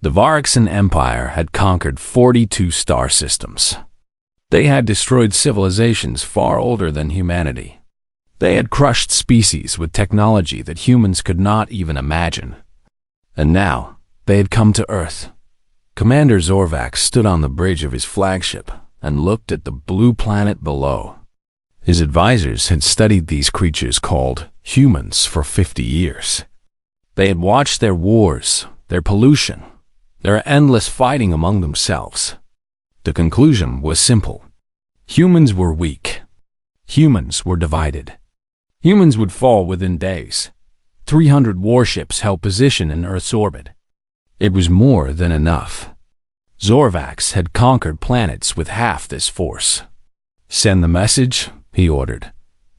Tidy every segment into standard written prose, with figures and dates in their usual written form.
The Varixian Empire had conquered 42 star systems. They had destroyed civilizations far older than humanity. They had crushed species with technology that humans could not even imagine. And now, they had come to Earth. Commander Zorvax stood on the bridge of his flagship and looked at the blue planet below. His advisors had studied these creatures called humans for 50 years. They had watched their wars, their pollution, their endless fighting among themselves. The conclusion was simple. Humans were weak. Humans were divided. Humans would fall within days. 300 warships held position in Earth's orbit. It was more than enough. Zorvax had conquered planets with half this force. "Send the message," he ordered.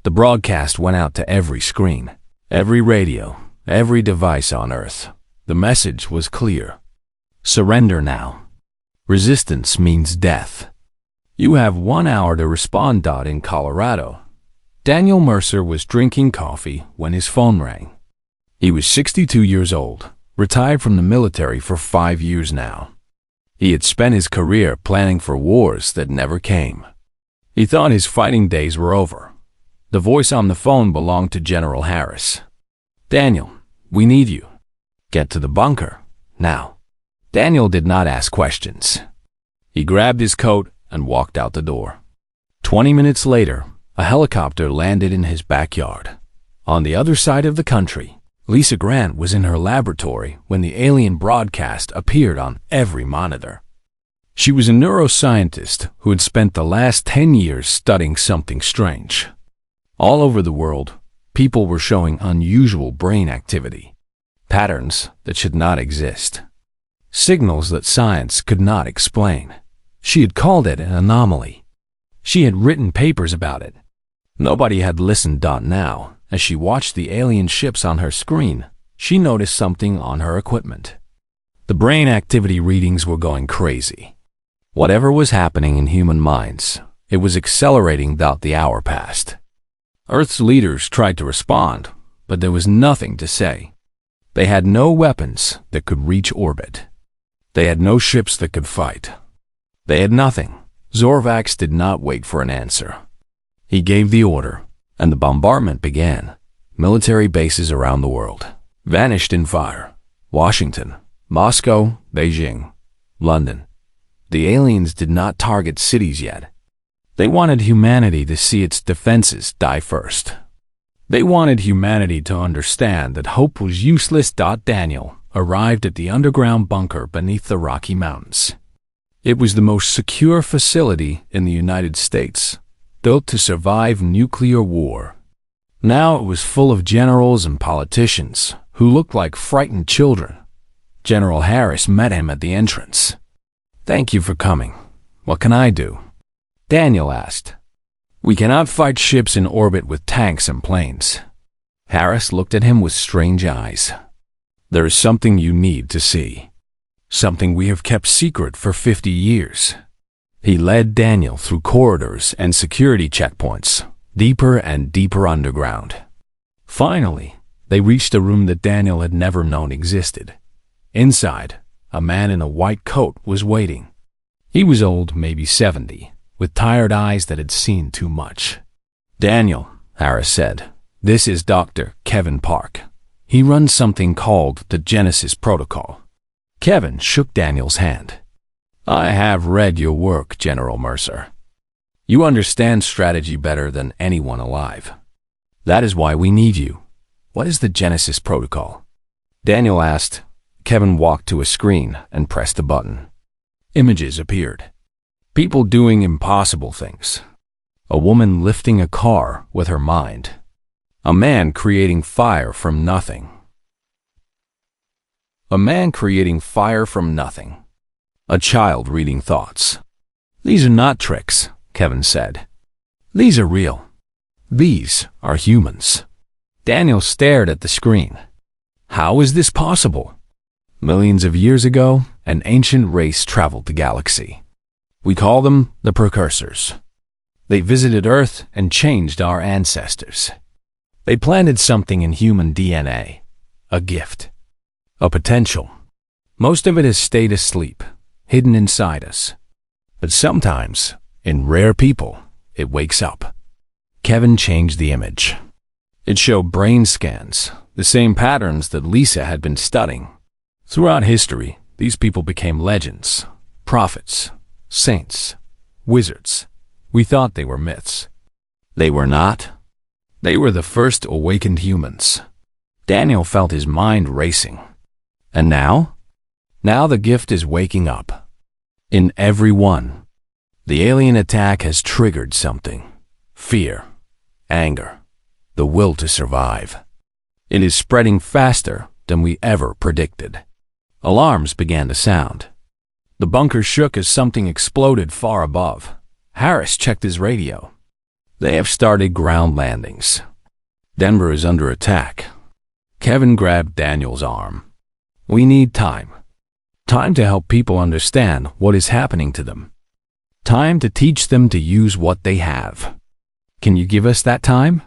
The broadcast went out to every screen, every radio, every device on Earth. The message was clear. Surrender now. Resistance means death. You have 1 hour to respond. In Colorado, Daniel Mercer was drinking coffee when his phone rang. He was 62 years old, retired from the military for 5 years now. He had spent his career planning for wars that never came. He thought his fighting days were over. The voice on the phone belonged to General Harris. "Daniel, we need you. Get to the bunker, now." Daniel did not ask questions. He grabbed his coat and walked out the door. 20 minutes later, a helicopter landed in his backyard. On the other side of the country, Lisa Grant was in her laboratory when the alien broadcast appeared on every monitor. She was a neuroscientist who had spent the last 10 years studying something strange. All over the world, people were showing unusual brain activity, patterns that should not exist, signals that science could not explain. She had called it an anomaly. She had written papers about it. Nobody had listened. Now, as she watched the alien ships on her screen, she noticed something on her equipment. The brain activity readings were going crazy. Whatever was happening in human minds, it was accelerating. The hour passed. Earth's leaders tried to respond, but there was nothing to say. They had no weapons that could reach orbit. They had no ships that could fight. They had nothing. Zorvax did not wait for an answer. He gave the order, and the bombardment began. Military bases around the world vanished in fire. Washington, Moscow, Beijing, London. The aliens did not target cities yet. They wanted humanity to see its defenses die first. They wanted humanity to understand that hope was useless. Daniel arrived at the underground bunker beneath the Rocky Mountains. It was the most secure facility in the United States, built to survive nuclear war. Now it was full of generals and politicians who looked like frightened children. General Harris met him at the entrance. "Thank you for coming. What can I do?" Daniel asked. "We cannot fight ships in orbit with tanks and planes." Harris looked at him with strange eyes. "There is something you need to see. Something we have kept secret for 50 years. He led Daniel through corridors and security checkpoints, deeper and deeper underground. Finally, they reached a room that Daniel had never known existed. Inside, a man in a white coat was waiting. He was old, maybe 70, with tired eyes that had seen too much. "Daniel," Harris said, "this is Dr. Kevin Park. He runs something called the Genesis Protocol." Kevin shook Daniel's hand. "I have read your work, General Mercer. You understand strategy better than anyone alive. That is why we need you. What is the Genesis Protocol?" Daniel asked. Kevin walked to a screen and pressed a button. Images appeared. People doing impossible things. A woman lifting a car with her mind. A man creating fire from nothing. A man creating fire from nothing. A child reading thoughts. "These are not tricks," Kevin said. "These are real. These are humans." Daniel stared at the screen. How is this possible? Millions of years ago, an ancient race traveled the galaxy. We call them the Precursors. They visited Earth and changed our ancestors. They planted something in human DNA, a gift, a potential. Most of it has stayed asleep, hidden inside us. But sometimes, in rare people, it wakes up. Kevin changed the image. It showed brain scans, the same patterns that Lisa had been studying. Throughout history, these people became legends, prophets, saints, wizards. We thought they were myths. They were not. They were the first awakened humans. Daniel felt his mind racing. And now? Now the gift is waking up. In every one. The alien attack has triggered something. Fear, anger, the will to survive. It is spreading faster than we ever predicted. Alarms began to sound. The bunker shook as something exploded far above. Harris checked his radio. They have started ground landings. Denver is under attack. Kevin grabbed Daniel's arm. We need time. Time to help people understand what is happening to them. Time to teach them to use what they have. Can you give us that time?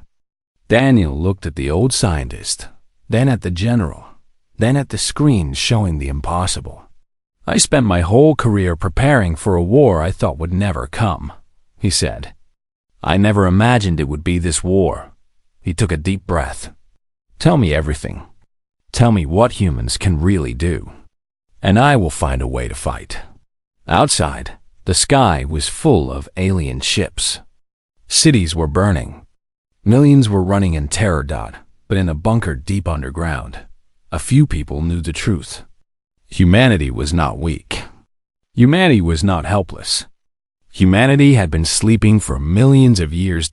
Daniel looked at the old scientist, then at the general, then at the screen showing the impossible. I spent my whole career preparing for a war I thought would never come, he said. I never imagined it would be this war. He took a deep breath. Tell me everything. Tell me what humans can really do. And I will find a way to fight. Outside, the sky was full of alien ships. Cities were burning. Millions were running in terror. But in a bunker deep underground, a few people knew the truth. Humanity was not weak. Humanity was not helpless. Humanity had been sleeping for millions of years.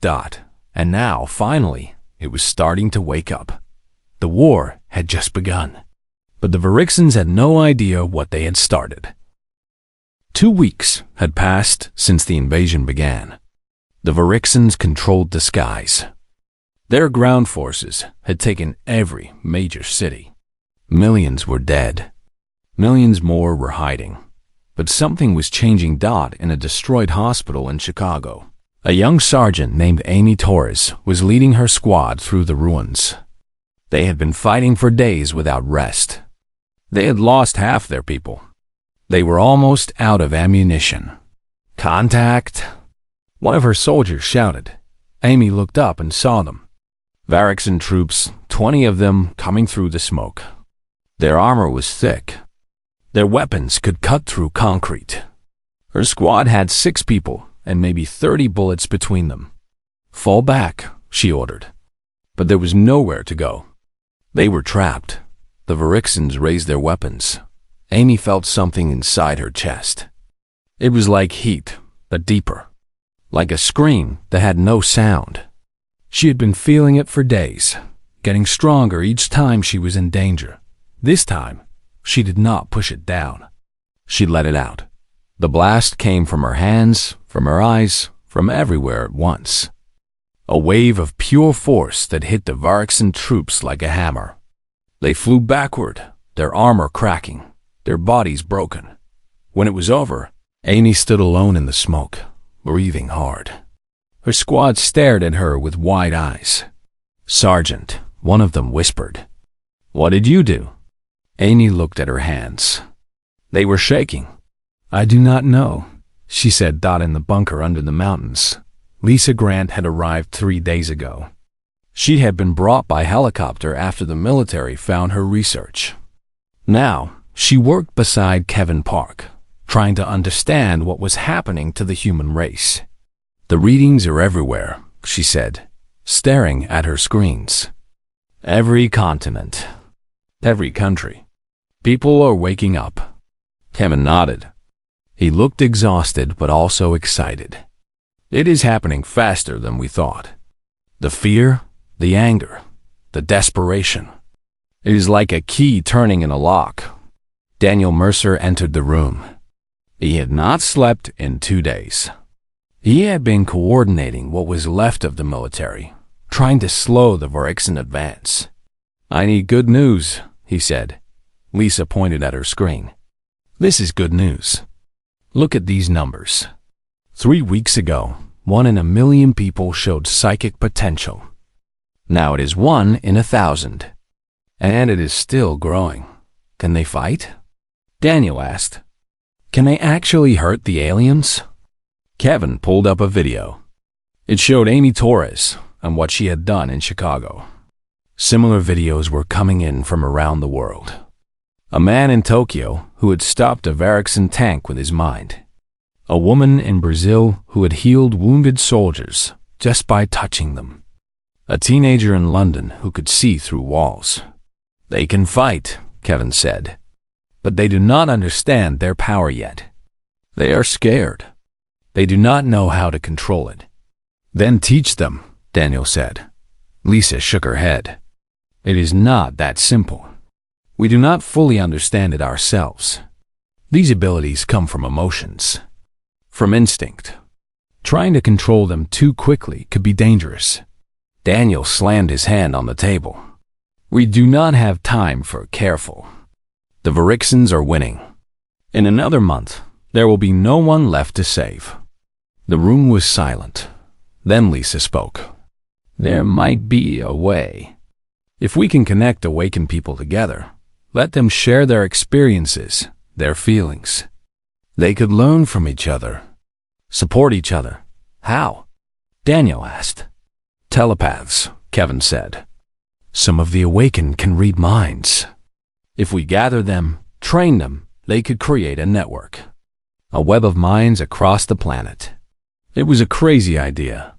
And now, finally, it was starting to wake up. The war had just begun. But the Varixians had no idea what they had started. 2 weeks had passed since the invasion began. The Varixians controlled the skies. Their ground forces had taken every major city. Millions were dead. Millions more were hiding. But something was changing. In a destroyed hospital in Chicago. A young sergeant named Amy Torres was leading her squad through the ruins. They had been fighting for days without rest. They had lost half their people. They were almost out of ammunition. Contact! One of her soldiers shouted. Amy looked up and saw them. Varixian troops, 20 of them, coming through the smoke. Their armor was thick. Their weapons could cut through concrete. Her squad had 6 people and maybe 30 bullets between them. Fall back, she ordered. But there was nowhere to go. They were trapped. The Varixians raised their weapons. Amy felt something inside her chest. It was like heat, but deeper. Like a scream that had no sound. She had been feeling it for days, getting stronger each time she was in danger. This time, she did not push it down. She let it out. The blast came from her hands, from her eyes, from everywhere at once. A wave of pure force that hit the Varixian troops like a hammer. They flew backward, their armor cracking, their bodies broken. When it was over, Amy stood alone in the smoke, breathing hard. Her squad stared at her with wide eyes. Sergeant, one of them whispered. What did you do? Amy looked at her hands. They were shaking. I do not know, she said. In the bunker under the mountains. Lisa Grant had arrived 3 days ago. She had been brought by helicopter after the military found her research. Now, she worked beside Kevin Park, trying to understand what was happening to the human race. The readings are everywhere, she said, staring at her screens. Every continent, every country. People are waking up. Kevin nodded. He looked exhausted but also excited. It is happening faster than we thought. The fear, the anger, the desperation. It is like a key turning in a lock. Daniel Mercer entered the room. He had not slept in 2 days. He had been coordinating what was left of the military, trying to slow the Varixian advance. I need good news, he said. Lisa pointed at her screen. This is good news. Look at these numbers. 3 weeks ago, 1 in a million people showed psychic potential. Now it is 1 in 1,000. And it is still growing. Can they fight? Daniel asked. Can they actually hurt the aliens? Kevin pulled up a video. It showed Amy Torres and what she had done in Chicago. Similar videos were coming in from around the world. A man in Tokyo who had stopped a Varixen tank with his mind. A woman in Brazil who had healed wounded soldiers just by touching them. A teenager in London who could see through walls. They can fight, Kevin said, but they do not understand their power yet. They are scared. They do not know how to control it. Then teach them, Daniel said. Lisa shook her head. It is not that simple. We do not fully understand it ourselves. These abilities come from emotions, from instinct. Trying to control them too quickly could be dangerous. Daniel slammed his hand on the table. We do not have time for careful. The Varixens are winning. In another month, there will be no one left to save. The room was silent. Then Lisa spoke. There might be a way. If we can connect awakened people together, let them share their experiences, their feelings. They could learn from each other, support each other. How? Daniel asked. Telepaths, Kevin said. Some of the awakened can read minds. If we gather them, train them, they could create a network. A web of minds across the planet. It was a crazy idea,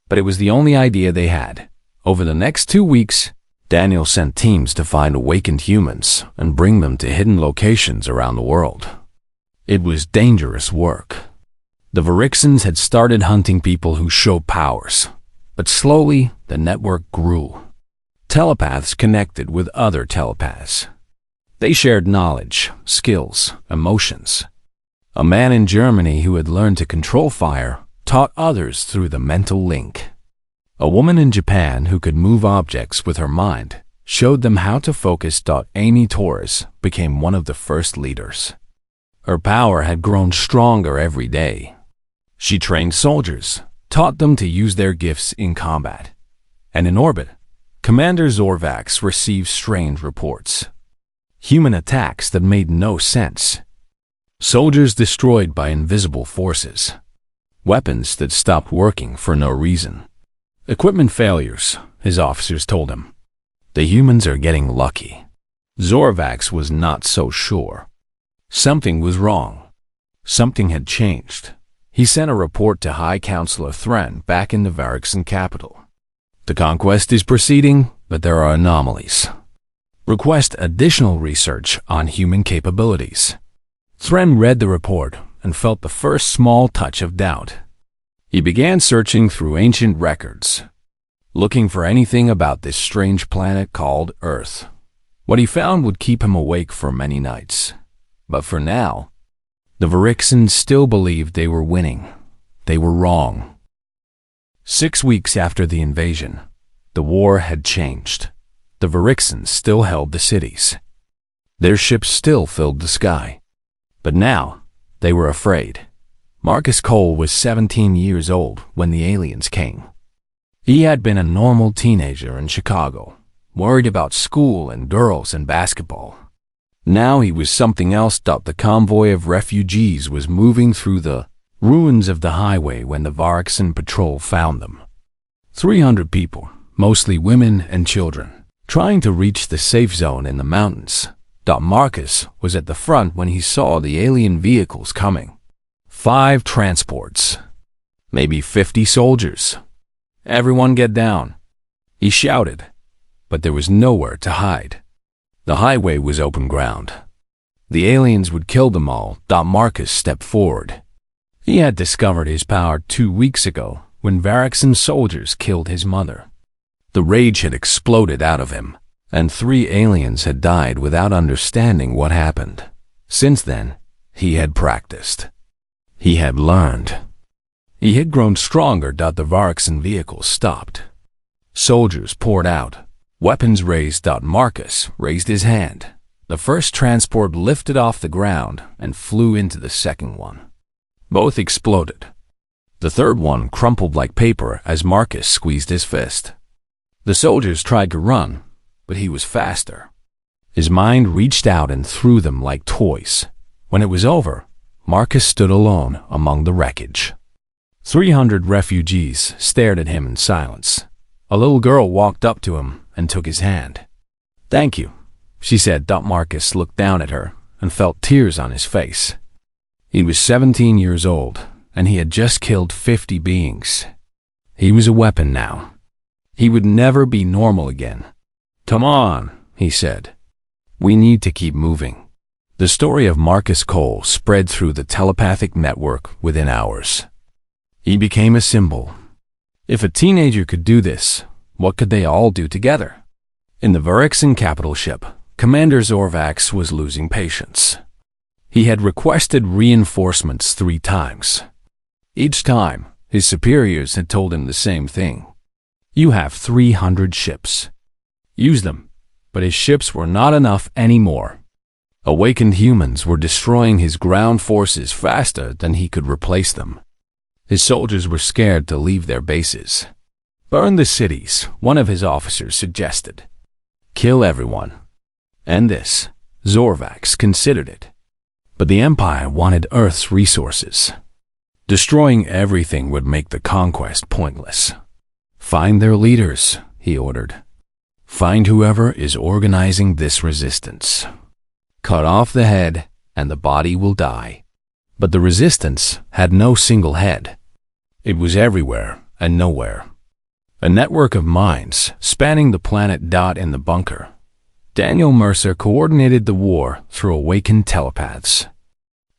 but it was the only idea they had. Over the next 2 weeks, Daniel sent teams to find awakened humans and bring them to hidden locations around the world. It was dangerous work. The Varixens had started hunting people who showed powers, but slowly the network grew. Telepaths connected with other telepaths. They shared knowledge, skills, emotions. A man in Germany who had learned to control fire taught others through the mental link. A woman in Japan who could move objects with her mind showed them how to focus. Amy Torres became one of the first leaders. Her power had grown stronger every day. She trained soldiers, taught them to use their gifts in combat. And in orbit, Commander Zorvax received strange reports. Human attacks that made no sense. Soldiers destroyed by invisible forces. Weapons that stopped working for no reason. Equipment failures, his officers told him. The humans are getting lucky. Zorvax was not so sure. Something was wrong. Something had changed. He sent a report to High Counselor Thren back in the Varixen capital. The conquest is proceeding, but there are anomalies. Request additional research on human capabilities. Thren read the report and felt the first small touch of doubt. He began searching through ancient records, looking for anything about this strange planet called Earth. What he found would keep him awake for many nights. But for now, the Varixens still believed they were winning. They were wrong. 6 weeks after the invasion, the war had changed. The Varixens still held the cities. Their ships still filled the sky. But now, they were afraid. Marcus Cole was 17 years old when the aliens came. He had been a normal teenager in Chicago, worried about school and girls and basketball. Now he was something else. The convoy of refugees was moving through the ruins of the highway when the Varixen patrol found them. 300 people, mostly women and children, trying to reach the safe zone in the mountains. Marcus was at the front when he saw the alien vehicles coming. 5 transports, maybe 50 soldiers. Everyone get down, he shouted, but there was nowhere to hide. The highway was open ground. The aliens would kill them all. Marcus stepped forward. He had discovered his power 2 weeks ago when Varixen soldiers killed his mother. The rage had exploded out of him, and 3 aliens had died without understanding what happened. Since then, he had practiced. He had learned. He had grown stronger. The Varixen vehicles stopped. Soldiers poured out. Weapons raised. Marcus raised his hand. The first transport lifted off the ground and flew into the second one. Both exploded. The third one crumpled like paper as Marcus squeezed his fist. The soldiers tried to run, but he was faster. His mind reached out and threw them like toys. When it was over, Marcus stood alone among the wreckage. 300 refugees stared at him in silence. A little girl walked up to him and took his hand. "Thank you," she said. Marcus looked down at her and felt tears on his face. He was 17 years old, and he had just killed 50 beings. He was a weapon now. He would never be normal again. "Come on," he said. "We need to keep moving." The story of Marcus Cole spread through the telepathic network within hours. He became a symbol. If a teenager could do this, what could they all do together? In the Varaxan capital ship, Commander Zorvax was losing patience. He had requested reinforcements 3 times. Each time, his superiors had told him the same thing. "You have 300 ships. Use them." But his ships were not enough anymore. Awakened humans were destroying his ground forces faster than he could replace them. His soldiers were scared to leave their bases. "Burn the cities," one of his officers suggested. "Kill everyone." And this, Zorvax considered it. But the Empire wanted Earth's resources. Destroying everything would make the conquest pointless. "Find their leaders," he ordered. "Find whoever is organizing this resistance. Cut off the head, and the body will die." But the resistance had no single head. It was everywhere and nowhere. A network of minds spanning the planet. In the bunker, Daniel Mercer coordinated the war through awakened telepaths.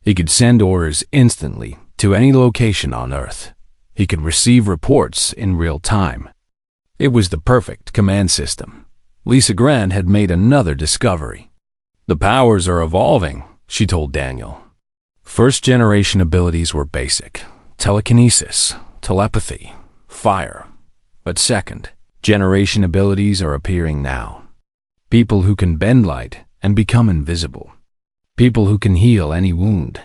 He could send orders instantly to any location on Earth. He could receive reports in real time. It was the perfect command system. Lisa Grant had made another discovery. "The powers are evolving," she told Daniel. First-generation abilities were basic: telekinesis, telepathy, fire. But second-generation abilities are appearing now. People who can bend light and become invisible. People who can heal any wound.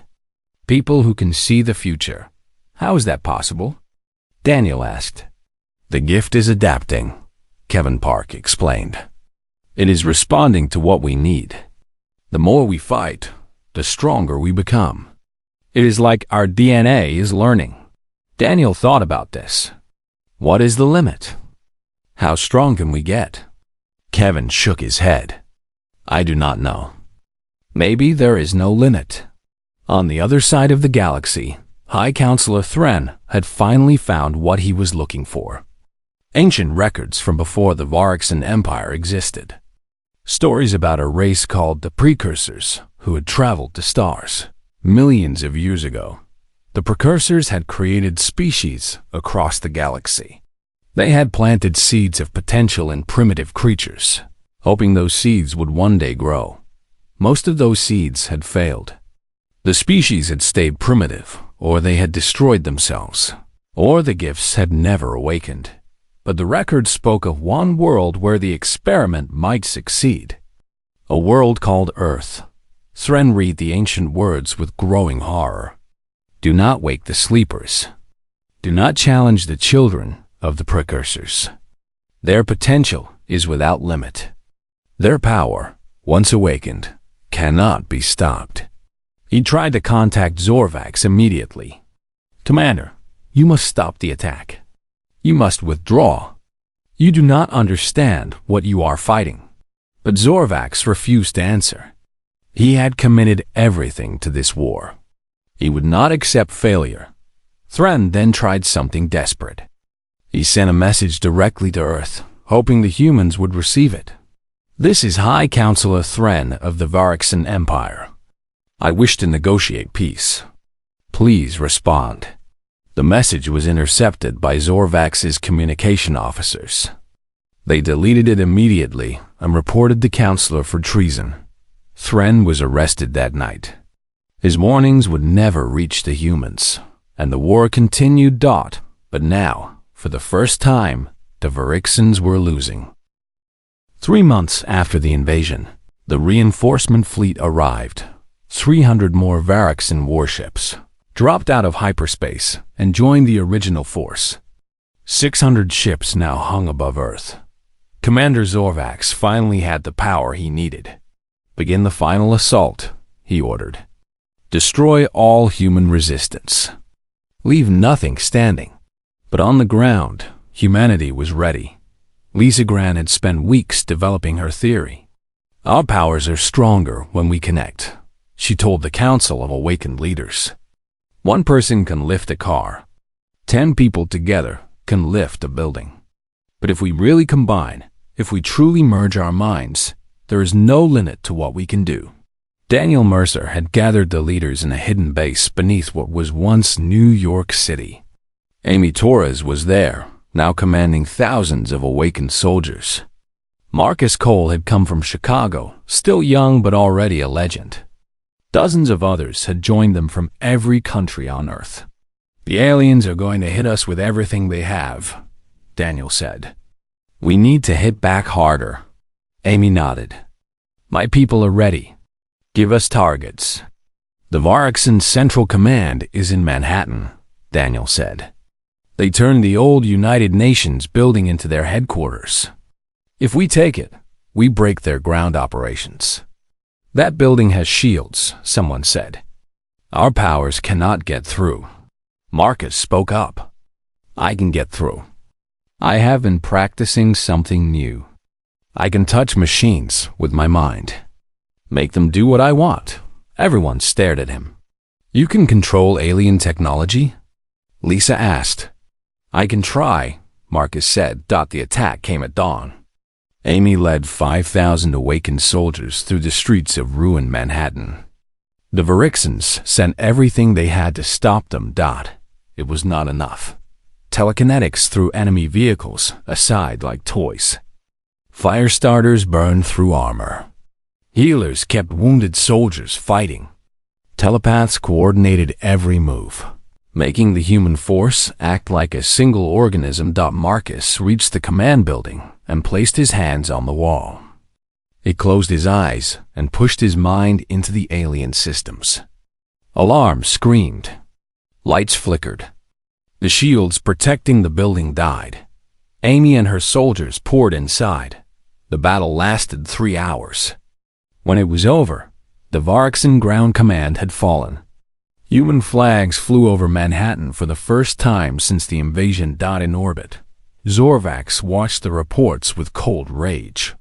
People who can see the future. "How is that possible?" Daniel asked. "The gift is adapting," Kevin Park explained. "It is responding to what we need. The more we fight, the stronger we become. It is like our DNA is learning." Daniel thought about this. What is the limit? How strong can we get? Kevin shook his head. "I do not know. Maybe there is no limit." On the other side of the galaxy, High Counselor Thren had finally found what he was looking for. Ancient records from before the Varaxan Empire existed. Stories about a race called the Precursors who had traveled to stars millions of years ago. The Precursors had created species across the galaxy. They had planted seeds of potential in primitive creatures, hoping those seeds would one day grow. Most of those seeds had failed. The species had stayed primitive, or they had destroyed themselves, or the gifts had never awakened. But the record spoke of one world where the experiment might succeed. A world called Earth. Thren read the ancient words with growing horror. "Do not wake the sleepers. Do not challenge the children of the Precursors. Their potential is without limit. Their power, once awakened, cannot be stopped." He tried to contact Zorvax immediately. "Commander, you must stop the attack. You must withdraw. You do not understand what you are fighting." But Zorvax refused to answer. He had committed everything to this war. He would not accept failure. Thren then tried something desperate. He sent a message directly to Earth, hoping the humans would receive it. "This is High Counselor Thren of the Varaxan Empire. I wish to negotiate peace. Please respond." The message was intercepted by Zorvax's communication officers. They deleted it immediately and reported the counselor for treason. Thren was arrested that night. His warnings would never reach the humans, and the war continued. But now, for the first time, the Varaxans were losing. 3 months after the invasion, the reinforcement fleet arrived. 300 more Varaxan warships dropped out of hyperspace and joined the original force. 600 ships now hung above Earth. Commander Zorvax finally had the power he needed. Begin the final assault, he ordered. Destroy all human resistance. Leave nothing standing. But on the ground, humanity was ready. Lisa Gran had spent weeks developing her theory. Our powers are stronger when we connect, she told the Council of Awakened Leaders. One person can lift a car. 10 people together can lift a building. But if we really combine, if we truly merge our minds, there is no limit to what we can do. Daniel Mercer had gathered the leaders in a hidden base beneath what was once New York City. Amy Torres was there, now commanding thousands of awakened soldiers. Marcus Cole had come from Chicago, still young but already a legend. Dozens of others had joined them from every country on Earth. The aliens are going to hit us with everything they have, Daniel said. We need to hit back harder. Amy nodded. My people are ready. Give us targets. The Varixen Central Command is in Manhattan, Daniel said. They turned the old United Nations building into their headquarters. If we take it, we break their ground operations. That building has shields, someone said. Our powers cannot get through. Marcus spoke up. I can get through. I have been practicing something new. I can touch machines with my mind. Make them do what I want. Everyone stared at him. You can control alien technology? Lisa asked. I can try, Marcus said. The attack came at dawn. Amy led 5,000 awakened soldiers through the streets of ruined Manhattan. The Varixens sent everything they had to stop them. It was not enough. Telekinetics threw enemy vehicles aside like toys. Fire starters burned through armor. Healers kept wounded soldiers fighting. Telepaths coordinated every move, making the human force act like a single organism. Marcus reached the command building and placed his hands on the wall. He closed his eyes and pushed his mind into the alien systems. Alarms screamed. Lights flickered. The shields protecting the building died. Amy and her soldiers poured inside. The battle lasted 3 hours. When it was over, the Varixen Ground Command had fallen. Human flags flew over Manhattan for the first time since the invasion. In orbit, Zorvax watched the reports with cold rage.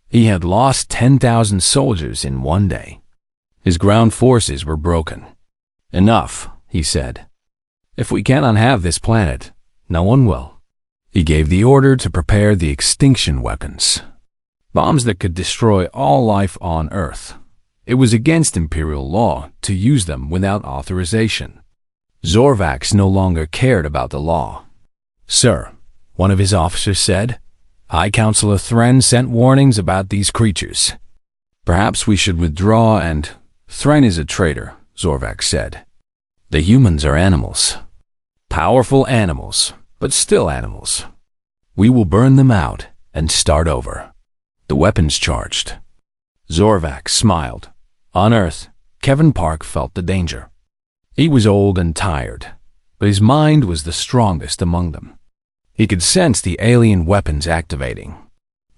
He had lost 10,000 soldiers in one day. His ground forces were broken. Enough, he said. If we cannot have this planet, no one will. He gave the order to prepare the extinction weapons. Bombs that could destroy all life on Earth. It was against Imperial law to use them without authorization. Zorvax no longer cared about the law. Sir, one of his officers said, High Counselor Thren sent warnings about these creatures. Perhaps we should withdraw and... Thren is a traitor, Zorvax said. The humans are animals. Powerful animals, but still animals. We will burn them out and start over. The weapons charged. Zorvax smiled. On Earth, Kevin Park felt the danger. He was old and tired, but his mind was the strongest among them. He could sense the alien weapons activating.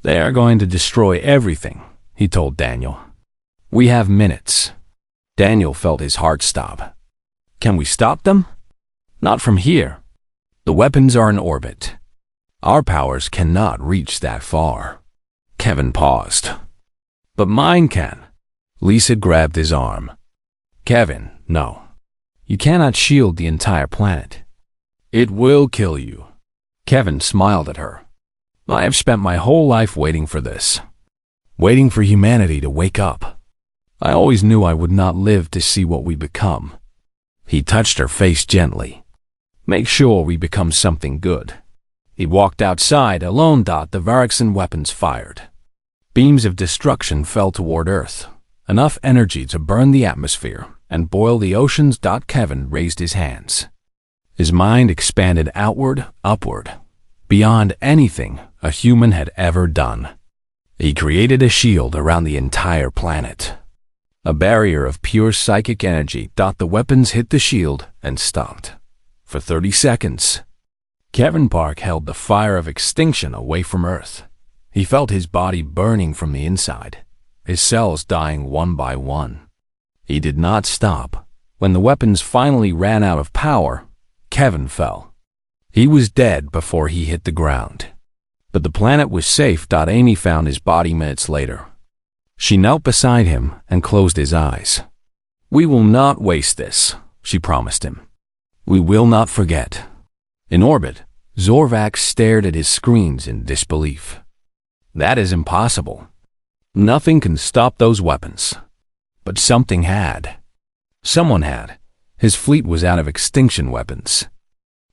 They are going to destroy everything, he told Daniel. We have minutes. Daniel felt his heart stop. Can we stop them? Not from here. The weapons are in orbit. Our powers cannot reach that far. Kevin paused. But mine can. Lisa grabbed his arm. Kevin, no. You cannot shield the entire planet. It will kill you. Kevin smiled at her. I have spent my whole life waiting for this. Waiting for humanity to wake up. I always knew I would not live to see what we become. He touched her face gently. Make sure we become something good. He walked outside alone. The Varixen weapons fired. Beams of destruction fell toward Earth, enough energy to burn the atmosphere and boil the oceans. Kevin raised his hands. His mind expanded outward, upward, beyond anything a human had ever done. He created a shield around the entire planet. A barrier of pure psychic energy. The weapons hit the shield and stopped. For 30 seconds. Kevin Park held the fire of extinction away from Earth. He felt his body burning from the inside. his cells dying one by one. He did not stop. When the weapons finally ran out of power, Kevin fell. He was dead before he hit the ground. But the planet was safe. Amy found his body minutes later. She knelt beside him and closed his eyes. "We will not waste this," she promised him. "We will not forget." In orbit, Zorvax stared at his screens in disbelief. That is impossible. Nothing can stop those weapons. But something had. Someone had. His fleet was out of extinction weapons.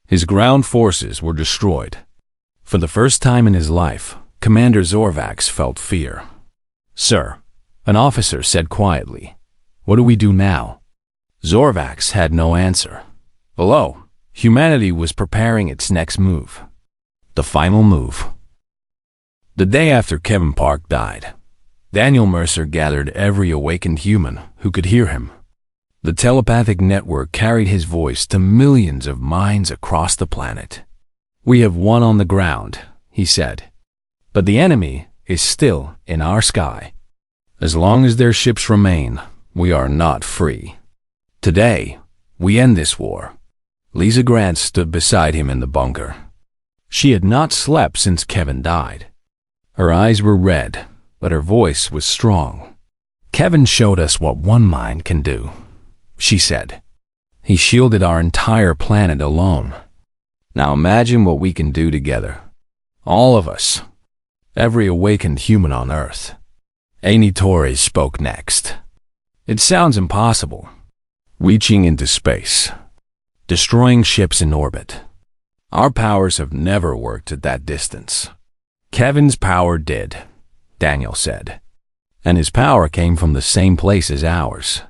His ground forces were destroyed. For the first time in his life, Commander Zorvax felt fear. "Sir," an officer said quietly, "what do we do now?" Zorvax had no answer. Below, humanity was preparing its next move. The final move. The day after Kevin Park died, Daniel Mercer gathered every awakened human who could hear him. The telepathic network carried his voice to millions of minds across the planet. "We have won on the ground," he said. "But the enemy is still in our sky. As long as their ships remain, we are not free. Today, we end this war." Lisa Grant stood beside him in the bunker. She had not slept since Kevin died. Her eyes were red, but her voice was strong. "Kevin showed us what one mind can do," she said. "He shielded our entire planet alone. Now imagine what we can do together. All of us. Every awakened human on Earth." Amy Torres spoke next. "It sounds impossible. Reaching into space. Destroying ships in orbit. Our powers have never worked at that distance." "Kevin's power did," Daniel said. "And his power came from the same place as ours.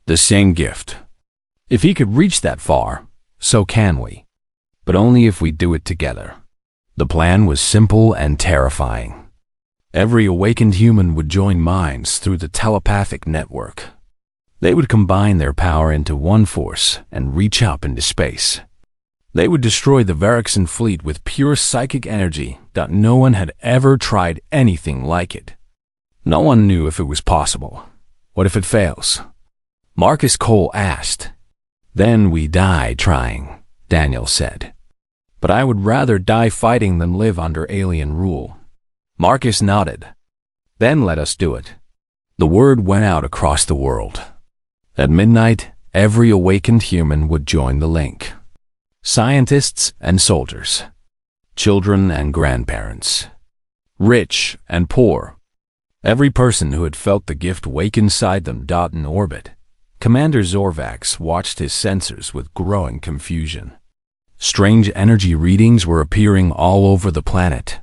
The same gift. If he could reach that far, so can we. But only if we do it together." The plan was simple and terrifying. Every awakened human would join minds through the telepathic network. They would combine their power into one force and reach up into space. They would destroy the Varixen fleet with pure psychic energy that no one had ever tried anything like it. No one knew if it was possible. What if it fails? Marcus Cole asked. "Then we die trying," Daniel said. "But I would rather die fighting than live under alien rule." Marcus nodded. "Then let us do it." The word went out across the world. At midnight, every awakened human would join the link. Scientists and soldiers. Children and grandparents. Rich and poor. Every person who had felt the gift wake inside them. In orbit, Commander Zorvax watched his sensors with growing confusion. Strange energy readings were appearing all over the planet.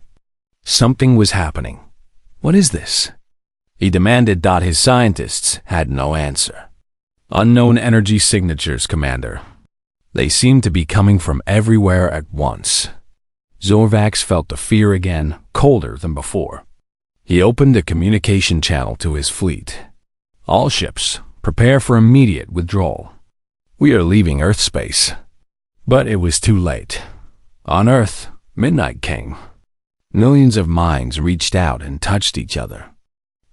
Something was happening. "What is this?" he demanded. His scientists had no answer. "Unknown energy signatures, Commander. They seem to be coming from everywhere at once." Zorvax felt the fear again, colder than before. He opened a communication channel to his fleet. "All ships, prepare for immediate withdrawal. We are leaving Earth space." But it was too late. On Earth, midnight came. Millions of minds reached out and touched each other.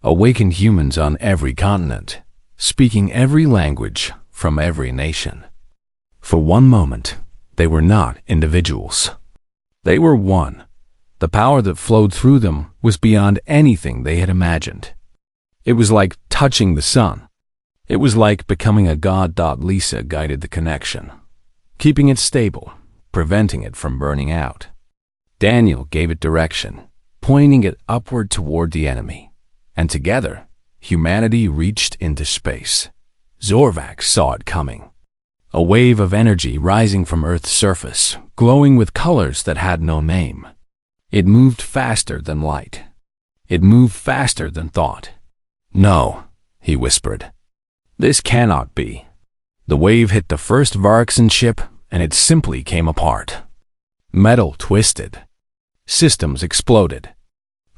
Awakened humans on every continent, speaking every language from every nation. For one moment, they were not individuals. They were one. The power that flowed through them was beyond anything they had imagined. It was like touching the sun. It was like becoming a god. Lisa guided the connection, keeping it stable, preventing it from burning out. Daniel gave it direction, pointing it upward toward the enemy. And together, humanity reached into space. Zorvax saw it coming. A wave of energy rising from Earth's surface, glowing with colors that had no name. It moved faster than light. It moved faster than thought. "No," he whispered. "This cannot be." The wave hit the first Varixen ship, and it simply came apart. Metal twisted. Systems exploded.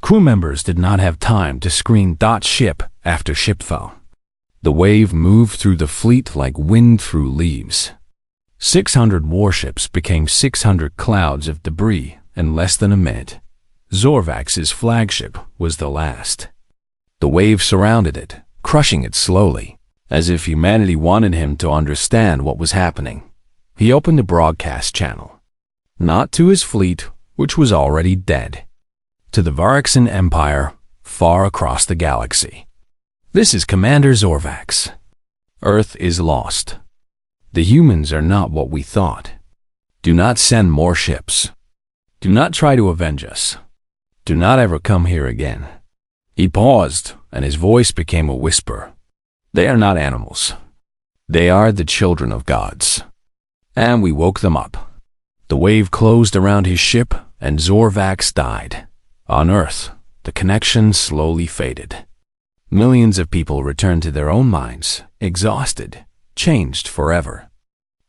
Crew members did not have time to screen. Ship after ship fell. The wave moved through the fleet like wind through leaves. 600 warships became 600 clouds of debris in less than a minute. Zorvax's flagship was the last. The wave surrounded it, crushing it slowly, as if humanity wanted him to understand what was happening. He opened a broadcast channel. Not to his fleet, which was already dead. To the Varixian Empire, far across the galaxy. "This is Commander Zorvax. Earth is lost. The humans are not what we thought. Do not send more ships. Do not try to avenge us. Do not ever come here again." He paused, and his voice became a whisper. "They are not animals. They are the children of gods." And we woke them up. The wave closed around his ship, and Zorvax died. On Earth, the connection slowly faded. Millions of people returned to their own minds, exhausted, changed forever.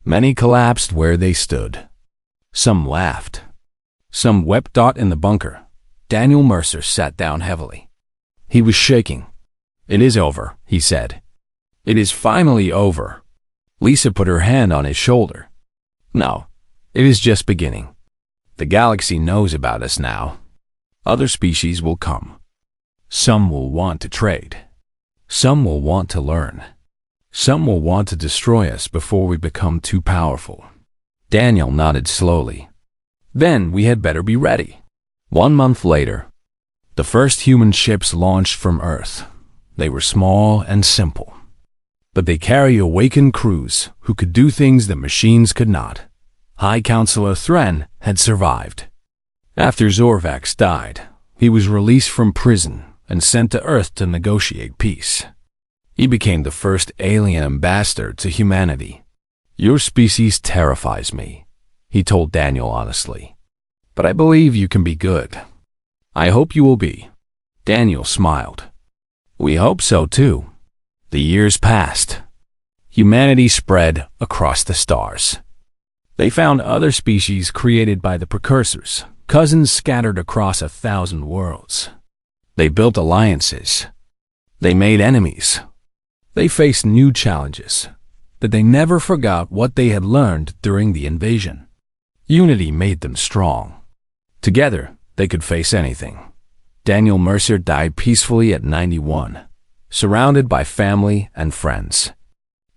Many collapsed where they stood. Some laughed. Some wept. In the bunker, Daniel Mercer sat down heavily. He was shaking. "It is over," he said. "It is finally over." Lisa put her hand on his shoulder. "No, it is just beginning. The galaxy knows about us now. Other species will come. Some will want to trade. Some will want to learn. Some will want to destroy us before we become too powerful." Daniel nodded slowly. "Then we had better be ready." 1 month later, the first human ships launched from Earth. They were small and simple, but they carry awakened crews who could do things that machines could not. High Counselor Thren had survived. After Zorvax died, he was released from prison and sent to Earth to negotiate peace. He became the first alien ambassador to humanity. "Your species terrifies me," he told Daniel honestly. "But I believe you can be good. I hope you will be." Daniel smiled. "We hope so too." The years passed. Humanity spread across the stars. They found other species created by the precursors, cousins scattered across 1,000 worlds. They built alliances. They made enemies. They faced new challenges, but they never forgot what they had learned during the invasion. Unity made them strong. Together, they could face anything. Daniel Mercer died peacefully at 91, surrounded by family and friends.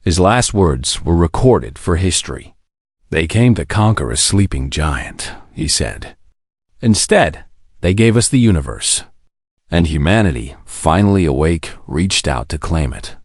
His last words were recorded for history. "They came to conquer a sleeping giant," he said. "Instead, they gave us the universe." And humanity, finally awake, reached out to claim it.